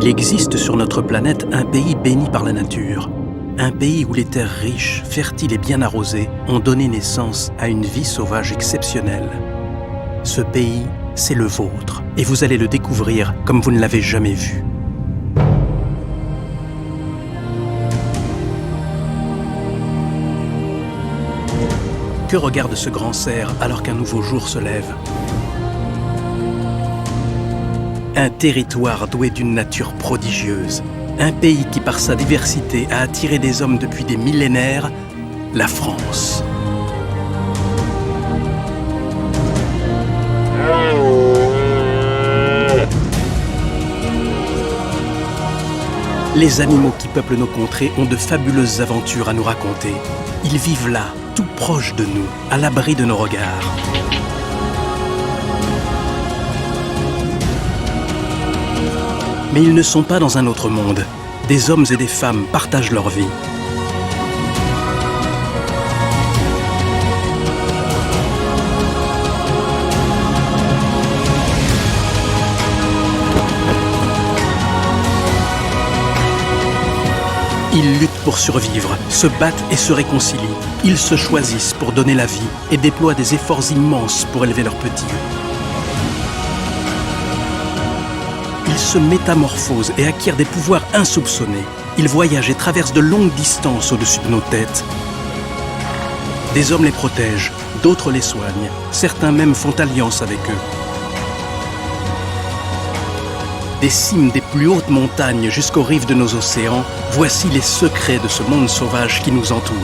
Il existe sur notre planète un pays béni par la nature. Un pays où les terres riches, fertiles et bien arrosées ont donné naissance à une vie sauvage exceptionnelle. Ce pays, c'est le vôtre, et vous allez le découvrir comme vous ne l'avez jamais vu. Que regarde ce grand cerf alors qu'un nouveau jour se lève? Un territoire doué d'une nature prodigieuse. Un pays qui, par sa diversité, a attiré des hommes depuis des millénaires, la France. Les animaux qui peuplent nos contrées ont de fabuleuses aventures à nous raconter. Ils vivent là, tout proche de nous, à l'abri de nos regards. Mais ils ne sont pas dans un autre monde. Des hommes et des femmes partagent leur vie. Ils luttent pour survivre, se battent et se réconcilient. Ils se choisissent pour donner la vie et déploient des efforts immenses pour élever leurs petits. Ils se métamorphosent et acquièrent des pouvoirs insoupçonnés. Ils voyagent et traversent de longues distances au-dessus de nos têtes. Des hommes les protègent, d'autres les soignent. Certains même font alliance avec eux. Des cimes des plus hautes montagnes jusqu'aux rives de nos océans, voici les secrets de ce monde sauvage qui nous entoure.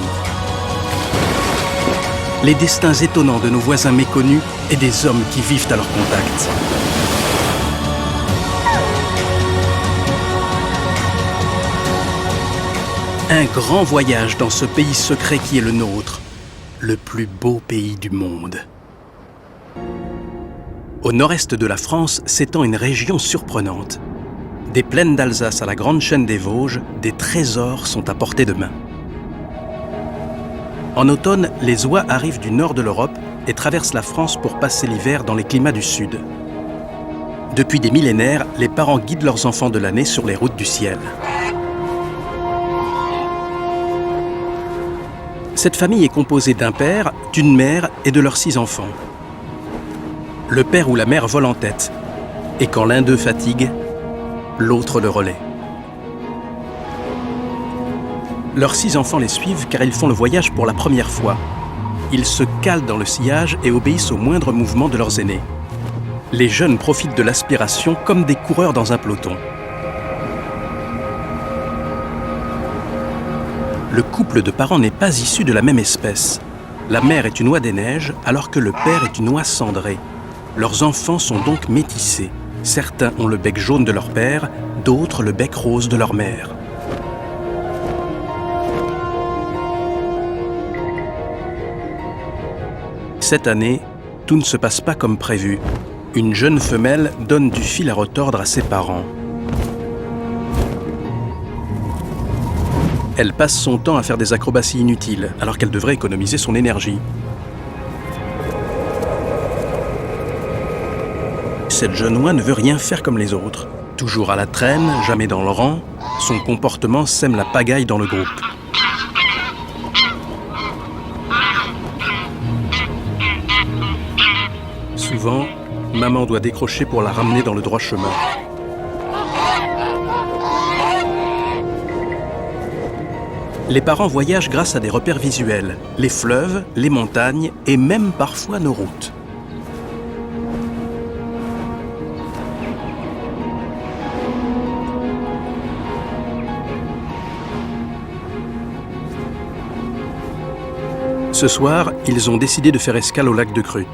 Les destins étonnants de nos voisins méconnus et des hommes qui vivent à leur contact. Un grand voyage dans ce pays secret qui est le nôtre, le plus beau pays du monde. Au nord-est de la France s'étend une région surprenante. Des plaines d'Alsace à la grande chaîne des Vosges, des trésors sont à portée de main. En automne, les oies arrivent du nord de l'Europe et traversent la France pour passer l'hiver dans les climats du sud. Depuis des millénaires, les parents guident leurs enfants de l'année sur les routes du ciel. Cette famille est composée d'un père, d'une mère et de leurs 6 enfants. Le père ou la mère vole en tête, et quand l'un d'eux fatigue, l'autre le relaie. Leurs 6 enfants les suivent car ils font le voyage pour la première fois. Ils se calent dans le sillage et obéissent au moindre mouvement de leurs aînés. Les jeunes profitent de l'aspiration comme des coureurs dans un peloton. Le couple de parents n'est pas issu de la même espèce. La mère est une oie des neiges, alors que le père est une oie cendrée. Leurs enfants sont donc métissés. Certains ont le bec jaune de leur père, d'autres le bec rose de leur mère. Cette année, tout ne se passe pas comme prévu. Une jeune femelle donne du fil à retordre à ses parents. Elle passe son temps à faire des acrobaties inutiles, alors qu'elle devrait économiser son énergie. Cette jeune oie ne veut rien faire comme les autres. Toujours à la traîne, jamais dans le rang, son comportement sème la pagaille dans le groupe. Souvent, maman doit décrocher pour la ramener dans le droit chemin. Les parents voyagent grâce à des repères visuels, les fleuves, les montagnes et même parfois nos routes. Ce soir, ils ont décidé de faire escale au lac de Crute.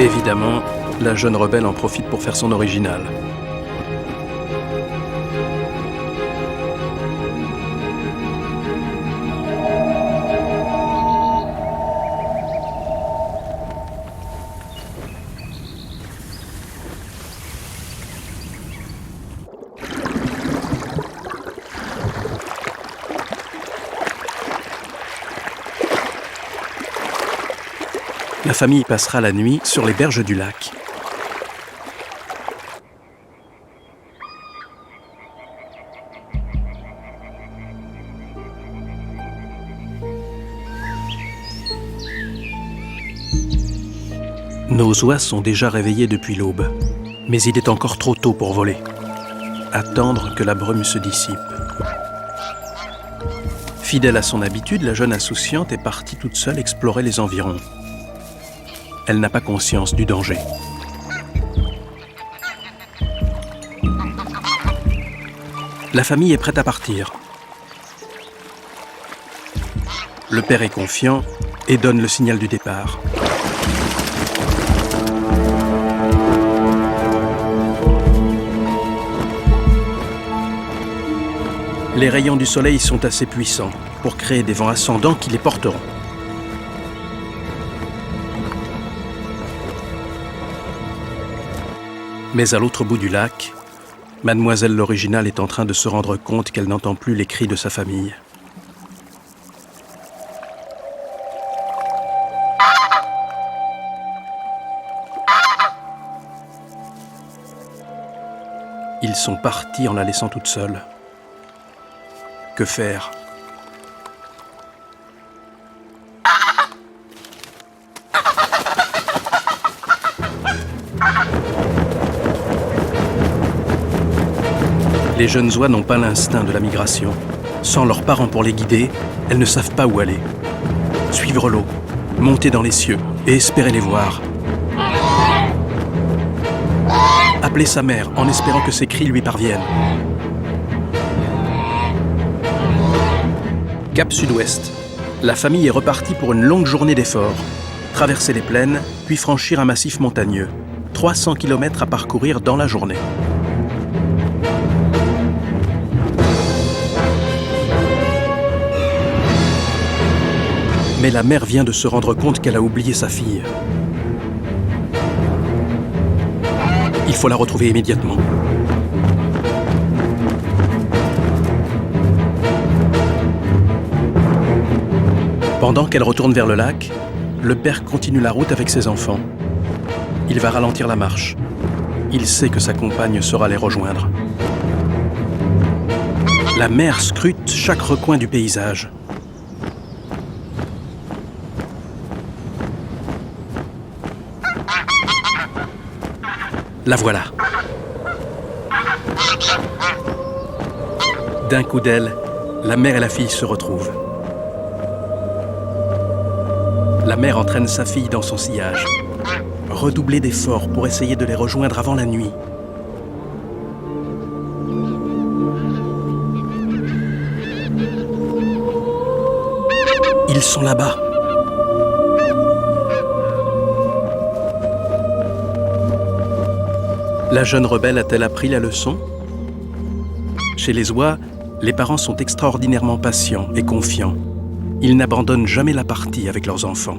Évidemment, la jeune rebelle en profite pour faire son original. La famille passera la nuit sur les berges du lac. Nos oies sont déjà réveillées depuis l'aube, mais il est encore trop tôt pour voler. Attendre que la brume se dissipe. Fidèle à son habitude, la jeune insouciante est partie toute seule explorer les environs. Elle n'a pas conscience du danger. La famille est prête à partir. Le père est confiant et donne le signal du départ. Les rayons du soleil sont assez puissants pour créer des vents ascendants qui les porteront. Mais à l'autre bout du lac, Mademoiselle l'Original est en train de se rendre compte qu'elle n'entend plus les cris de sa famille. Ils sont partis en la laissant toute seule. Que faire ? Les jeunes oies n'ont pas l'instinct de la migration. Sans leurs parents pour les guider, elles ne savent pas où aller. Suivre l'eau, monter dans les cieux et espérer les voir. Appeler sa mère en espérant que ses cris lui parviennent. Cap sud-ouest. La famille est repartie pour une longue journée d'efforts. Traverser les plaines, puis franchir un massif montagneux. 300 km à parcourir dans la journée. Mais la mère vient de se rendre compte qu'elle a oublié sa fille. Il faut la retrouver immédiatement. Pendant qu'elle retourne vers le lac, le père continue la route avec ses enfants. Il va ralentir la marche. Il sait que sa compagne saura les rejoindre. La mère scrute chaque recoin du paysage. La voilà. D'un coup d'aile, la mère et la fille se retrouvent. La mère entraîne sa fille dans son sillage. Redoubler d'efforts pour essayer de les rejoindre avant la nuit. Ils sont là-bas. La jeune rebelle a-t-elle appris la leçon ? Chez les oies, les parents sont extraordinairement patients et confiants. Ils n'abandonnent jamais la partie avec leurs enfants.